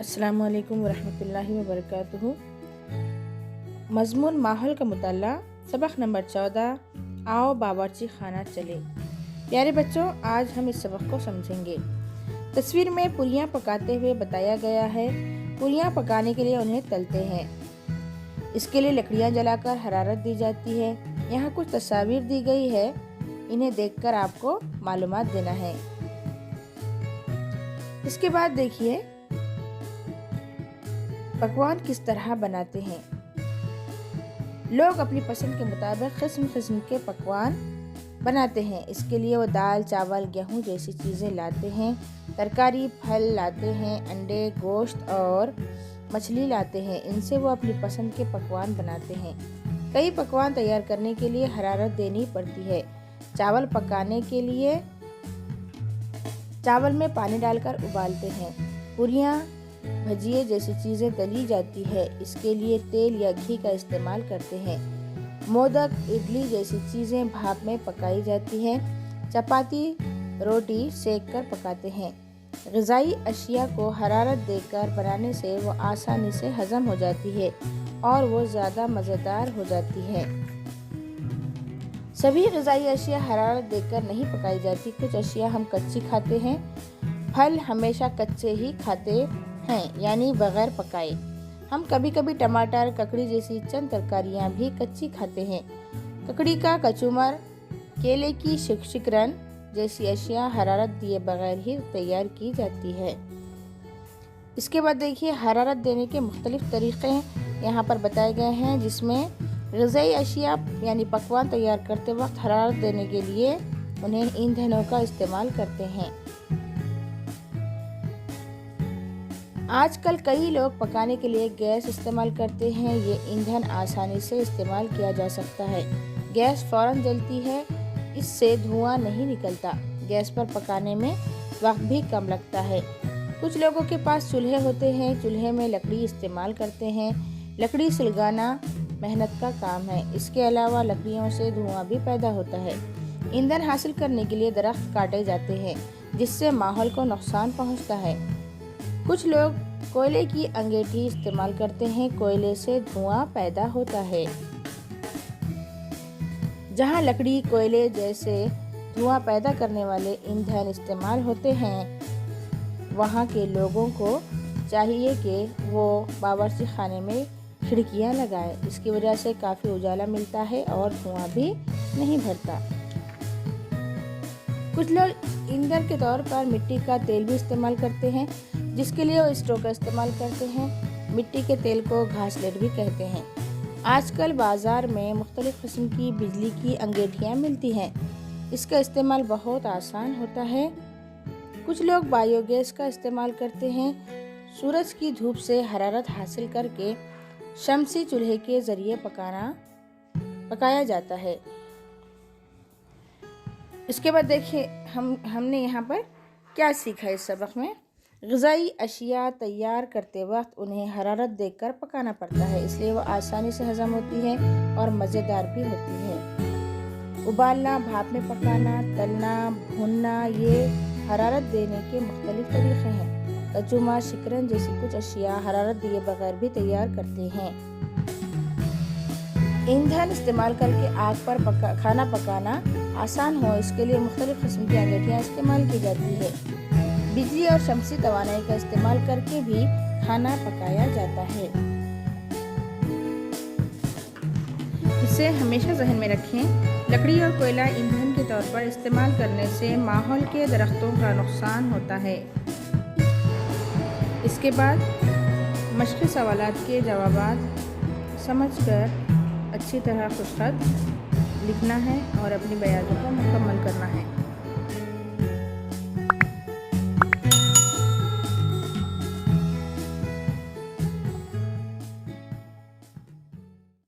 अस्सलामुअलैकुम वरहमतुल्लाहि वबरकातुहू। मज़मून माहौल का मुताला, सबक नंबर 14। आओ बावर्ची खाना चले। प्यारे बच्चों, आज हम इस सबक को समझेंगे। तस्वीर में पूरियाँ पकाते हुए बताया गया है। पूरियाँ पकाने के लिए उन्हें तलते हैं। इसके लिए लकड़ियाँ जलाकर हरारत दी जाती है। यहाँ कुछ तस्वीर दी गई है, इन्हें देखकर आपको मालूमात देना है। इसके बाद देखिए पकवान किस तरह बनाते हैं। लोग अपनी पसंद के मुताबिक किस्म किस्म के पकवान बनाते हैं। इसके लिए वो दाल, चावल, गेहूँ जैसी चीज़ें लाते हैं। तरकारी, फल लाते हैं। अंडे, गोश्त और मछली लाते हैं। इनसे वो अपनी पसंद के पकवान बनाते हैं। कई पकवान तैयार करने के लिए हरारत देनी पड़ती है। चावल पकाने के लिए चावल में पानी डालकर उबालते हैं। पूरियाँ, भजिए जैसी चीज़ें तली जाती है। इसके लिए तेल या घी का इस्तेमाल करते हैं। मोदक, इडली जैसी चीज़ें भाप में पकाई जाती हैं। चपाती, रोटी सेक कर पकाते हैं। ग़िज़ाई अशिया को हरारत देकर बनाने से वो आसानी से हज़म हो जाती है और वो ज़्यादा मज़ेदार हो जाती है। सभी ग़िज़ाई अशिया हरारत देकर नहीं पकाई जाती। कुछ अशिया हम कच्ची खाते हैं। फल हमेशा कच्चे ही खाते हैं, यानी बगैर पकाए। हम कभी कभी टमाटर, ककड़ी जैसी चंद तरकारियाँ भी कच्ची खाते हैं। ककड़ी का कचूमर, केले की शिकरन जैसी अशिया हरारत दिए बगैर ही तैयार की जाती है। इसके बाद देखिए हरारत देने के मुख्तलिफ तरीक़े यहाँ पर बताए गए हैं, जिसमें ग़िज़ाई अशिया यानी पकवान तैयार करते वक्त हरारत देने के लिए उन्हें ईंधनों का इस्तेमाल करते हैं। आजकल कई लोग पकाने के लिए गैस इस्तेमाल करते हैं। ये ईंधन आसानी से इस्तेमाल किया जा सकता है। गैस फ़ौरन जलती है, इससे धुआं नहीं निकलता। गैस पर पकाने में वक्त भी कम लगता है। कुछ लोगों के पास चूल्हे होते हैं। चूल्हे में लकड़ी इस्तेमाल करते हैं। लकड़ी सुलगाना मेहनत का काम है। इसके अलावा लकड़ियों से धुआं भी पैदा होता है। ईंधन हासिल करने के लिए दरख्त काटे जाते हैं, जिससे माहौल को नुकसान पहुँचता है। कुछ लोग कोयले की अंगीठी इस्तेमाल करते हैं। कोयले से धुआं पैदा होता है। जहां लकड़ी, कोयले जैसे धुआं पैदा करने वाले ईंधन इस्तेमाल होते हैं, वहां के लोगों को चाहिए कि वो बावर्ची खाने में खिड़कियां लगाएं। इसकी वजह से काफ़ी उजाला मिलता है और धुआं भी नहीं भरता। कुछ लोग ईंधन के तौर पर मिट्टी का तेल भी इस्तेमाल करते हैं, जिसके लिए वो स्टोव का इस्तेमाल करते हैं। मिट्टी के तेल को घासलेट भी कहते हैं। आजकल बाज़ार में मुख्तलिफ़ किस्म की बिजली की अंगीठियाँ मिलती हैं। इसका इस्तेमाल बहुत आसान होता है। कुछ लोग बायोगैस का इस्तेमाल करते हैं। सूरज की धूप से हरारत हासिल करके शमसी चूल्हे के ज़रिए पकाया जाता है। इसके बाद देखिए हमने यहाँ पर क्या सीखा इस सबक में। ग़िज़ाई अशिया तैयार करते वक्त उन्हें हरारत देकर पकाना पड़ता है, इसलिए वो आसानी से हज़म होती है और मज़ेदार भी होती है। उबालना, भाप में पकाना, तलना, भूनना, ये हरारत देने के मुख्तलिफ तरीक़े हैं। कचूमर, शिकरन जैसी कुछ अशिया हरारत दिए बगैर भी तैयार करते हैं। ईंधन इस्तेमाल करके आग पर खाना पकाना आसान हो, इसके लिए मुख्तलिफ किस्म की अंगीठियाँ इस्तेमाल की जाती है। बिजली और शमसी तवानाई का इस्तेमाल करके भी खाना पकाया जाता है। इसे हमेशा जहन में रखें। लकड़ी और कोयला ईंधन के तौर पर इस्तेमाल करने से माहौल के दरख्तों का नुकसान होता है। इसके बाद मशक़ी सवालात के जवाबात समझकर अच्छी तरह खुद लिखना है और अपनी बयानों को मुकम्मल करना है।